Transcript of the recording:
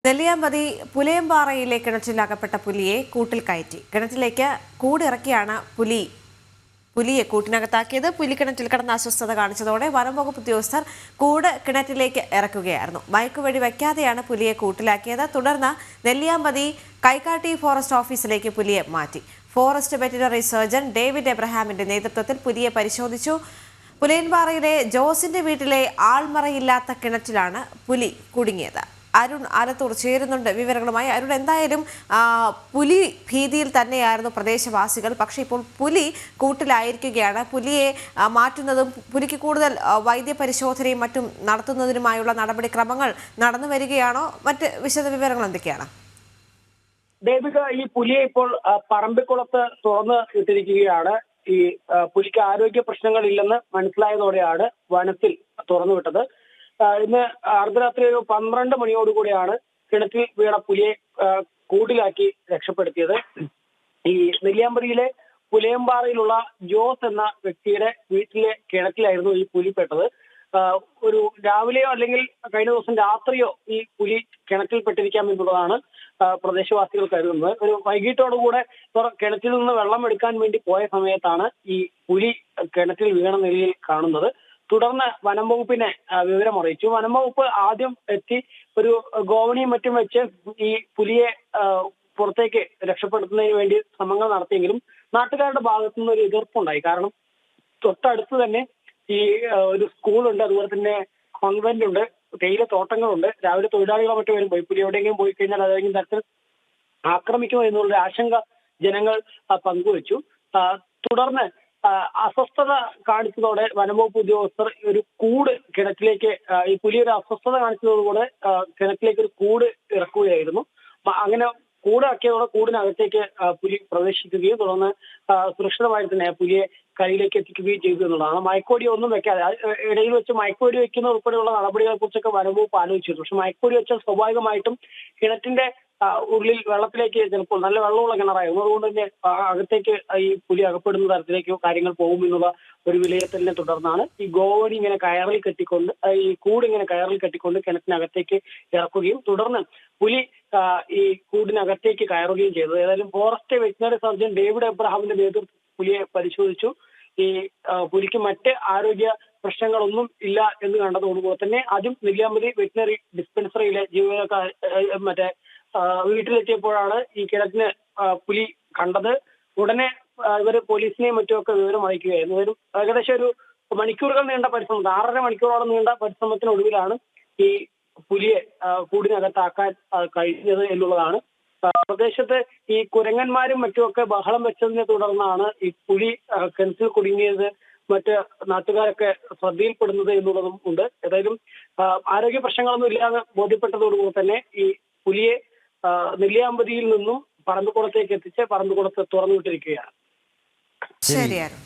നെല്ലിയാമ്പതി പുലയമ്പാറയിലെ കിണറ്റിലകപ്പെട്ട പുലിയെ കൂട്ടിൽ കയറ്റി. കിണറ്റിലേക്ക് കൂടിറക്കിയാണ് പുലിയെ കൂട്ടിനകത്താക്കിയത്. പുലി കിണറ്റിൽ കിടന്ന അസ്വസ്ഥത കാണിച്ചതോടെ വനം വകുപ്പ് ഉദ്യോഗസ്ഥർ കൂട് കിണറ്റിലേക്ക് ഇറക്കുകയായിരുന്നു. മയക്കുവെടി വയ്ക്കാതെയാണ് പുലിയെ കൂട്ടിലാക്കിയത്. തുടർന്ന് നെല്ലിയാമ്പതി കൈക്കാട്ടി ഫോറസ്റ്റ് ഓഫീസിലേക്ക് പുലിയെ മാറ്റി. ഫോറസ്റ്റ് വെറ്റിനറി സർജൻ ഡേവിഡ് എബ്രഹാമിന്റെ നേതൃത്വത്തിൽ പുലിയെ പരിശോധിച്ചു. പുലയൻപാറയിലെ ജോസിന്റെ വീട്ടിലെ ആൾമറയില്ലാത്ത കിണറ്റിലാണ് പുലി കുടുങ്ങിയത്. അരുൺ ആലത്തൂർ ചേരുന്നുണ്ട് വിവരങ്ങളുമായി. അരുൺ, എന്തായാലും പുലി ഭീതിയിൽ തന്നെയായിരുന്നു പ്രദേശവാസികൾ. പക്ഷേ ഇപ്പോൾ പുലി കൂട്ടിലായിരിക്കുകയാണ്. പുലിയെ മാറ്റുന്നതും പുലിക്ക് കൂടുതൽ വൈദ്യപരിശോധനയും മറ്റും നടത്തുന്നതിനുമായുള്ള നടപടിക്രമങ്ങൾ നടന്നു വരികയാണോ? മറ്റ് വിശദ വിവരങ്ങൾ എന്തൊക്കെയാണ്? ദേവിക, ഈ പുലിയെ ഇപ്പോൾ പറമ്പിക്കുളത്ത് തുറന്ന് ഇട്ടിരിക്കുകയാണ്. ഈ പുലിക്ക് ആരോഗ്യ പ്രശ്നങ്ങളില്ലെന്ന് മനസ്സിലായതോടെയാണ് വനത്തിൽ തുറന്നുവിട്ടത്. ഇന്ന് അർദ്ധരാത്രി 12 മണിയോടുകൂടിയാണ് കിണറ്റിൽ വീണ പുലിയെ കൂട്ടിലാക്കി രക്ഷപ്പെടുത്തിയത്. ഈ നെല്ലിയാമ്പതിയിലെ പുലയമ്പാറയിലുള്ള ജോസ് എന്ന വ്യക്തിയുടെ വീട്ടിലെ കിണറ്റിലായിരുന്നു ഈ പുലി പെട്ടത്. ഒരു രാവിലെയോ അല്ലെങ്കിൽ കഴിഞ്ഞ ദിവസം രാത്രിയോ ഈ പുലി കിണറ്റിൽപ്പെട്ടിരിക്കാം എന്നുള്ളതാണ് പ്രദേശവാസികൾ കരുതുന്നത്. ഒരു വൈകിട്ടോടുകൂടെ കിണറ്റിൽ നിന്ന് വെള്ളം എടുക്കാൻ വേണ്ടി പോയ സമയത്താണ് ഈ പുലി കിണറ്റിൽ വീണ നിലയിൽ കാണുന്നത്. തുടർന്ന് വനം വകുപ്പിനെ വിവരം അറിയിച്ചു. വനം വകുപ്പ് ആദ്യം എത്തി ഒരു ഗോവണിയും മറ്റും വെച്ച് ഈ പുലിയെ പുറത്തേക്ക് രക്ഷപ്പെടുത്തുന്നതിന് വേണ്ടി ശ്രമങ്ങൾ നടത്തിയെങ്കിലും നാട്ടുകാരുടെ ഭാഗത്തു നിന്ന് ഒരു എതിർപ്പുണ്ടായി. കാരണം തൊട്ടടുത്ത് തന്നെ ഈ ഒരു സ്കൂളുണ്ട്, അതുപോലെ തന്നെ കോൺവെന്റ് ഉണ്ട്, തേയില തോട്ടങ്ങളുണ്ട്. രാവിലെ തൊഴിലാളികളോ മറ്റോ വരുമ്പോൾ ഈ പുലി എവിടെയെങ്കിലും പോയി കഴിഞ്ഞാൽ അതെങ്കിലും തരത്തിൽ ആക്രമിക്കുമോ എന്നുള്ള ആശങ്ക ജനങ്ങൾ പങ്കുവച്ചു. തുടർന്ന് അസ്വസ്ഥത കാണിച്ചതോടെ വനംവകുപ്പ് ഉദ്യോഗസ്ഥർ ഒരു കൂട് കിണറ്റിലേക്ക്, ഈ പുലി ഒരു അസ്വസ്ഥത കാണിച്ചതോടുകൂടെ കിണറ്റിലേക്ക് ഒരു കൂട് ഇറക്കുകയായിരുന്നു. അങ്ങനെ കൂടാക്കിയതോടെ കൂടിനകത്തേക്ക് പുലി പ്രവേശിക്കുകയും തുടർന്ന് സുരക്ഷിതമായി തന്നെ പുലിയെ കരയിലേക്ക് എത്തിക്കുകയും ചെയ്തു എന്നുള്ളതാണ്. മയക്കുവെടി ഒന്നും വെക്കാതെ ഇടയിൽ വെച്ച് മയക്കുവെടി വെക്കുന്ന ഉൾപ്പെടെയുള്ള നടപടികളെ കുറിച്ചൊക്കെ വനംവകുപ്പ് ആലോചിച്ചിരുന്നു. പക്ഷെ മയക്കുവെടി വെച്ചാൽ സ്വാഭാവികമായിട്ടും കിണറ്റിന്റെ ഉള്ളിൽ വെള്ളത്തിലേക്ക് ചിലപ്പോൾ നല്ല വെള്ളമുള്ള കിണറായിരുന്നു. അതുകൊണ്ട് തന്നെ അകത്തേക്ക് ഈ പുലി അകപ്പെടുന്ന തരത്തിലേക്ക് കാര്യങ്ങൾ പോകുമെന്നുള്ള ഒരു വിലയിരുത്തലിനെ തുടർന്നാണ് ഈ ഗോവണി ഇങ്ങനെ കയറിൽ കെട്ടിക്കൊണ്ട് ഈ കൂട് ഇങ്ങനെ കയറിൽ കെട്ടിക്കൊണ്ട് കിണറ്റിനകത്തേക്ക് ഇറക്കുകയും തുടർന്ന് പുലി ഈ കൂടിനകത്തേക്ക് കയറുകയും ചെയ്തത്. ഏതായാലും ഫോറസ്റ്റ് വെറ്റിനറി സർജൻ ഡേവിഡ് എബ്രഹാമിന്റെ നേതൃത്വത്തിൽ പുലിയെ പരിശോധിച്ചു. ഈ പുലിക്ക് മറ്റ് ആരോഗ്യ പ്രശ്നങ്ങളൊന്നും ഇല്ല എന്ന് കണ്ടതോടുകൂടെ തന്നെ ആദ്യം നെല്ലിയാമ്പതി വെറ്റിനറി ഡിസ്പെൻസറിയിലെ ജീവനക്കാർ വീട്ടിലെത്തിയപ്പോഴാണ് ഈ കിണറ്റിന് പുലി കണ്ടത്. ഉടനെ ഇവർ പോലീസിനെയും മറ്റുമൊക്കെ വിവരം അറിയിക്കുകയായിരുന്നു. ഏകദേശം ഒരു മണിക്കൂറുകൾ നീണ്ട പരിശ്രമം, 6.5 മണിക്കൂറോളം നീണ്ട പരിശ്രമത്തിനൊടുവിലാണ് ഈ പുലിയെ കൂടിനകത്താക്കാൻ കഴിഞ്ഞത് എന്നുള്ളതാണ്. പ്രദേശത്ത് ഈ കുരങ്ങന്മാരും മറ്റുമൊക്കെ ബഹളം വെച്ചതിനെ തുടർന്നാണ് ഈ പുലി കിണറ്റിൽ കുടുങ്ങിയത് മറ്റ് നാട്ടുകാരൊക്കെ ശ്രദ്ധയിൽപ്പെടുന്നത് എന്നുള്ളതും ഉണ്ട്. ഏതായാലും ആരോഗ്യ പ്രശ്നങ്ങളൊന്നും ഇല്ലാതെ ബോധ്യപ്പെട്ടതോടുകൂടി തന്നെ ഈ പുലിയെ നെല്ലിയാമ്പതിയിൽ നിന്നും പറമ്പിക്കുളത്തേക്ക് എത്തിച്ച് പറമ്പിക്കുളത്ത് തുറന്നുവിട്ടിരിക്കുകയാണ്. ശരിയാണ്.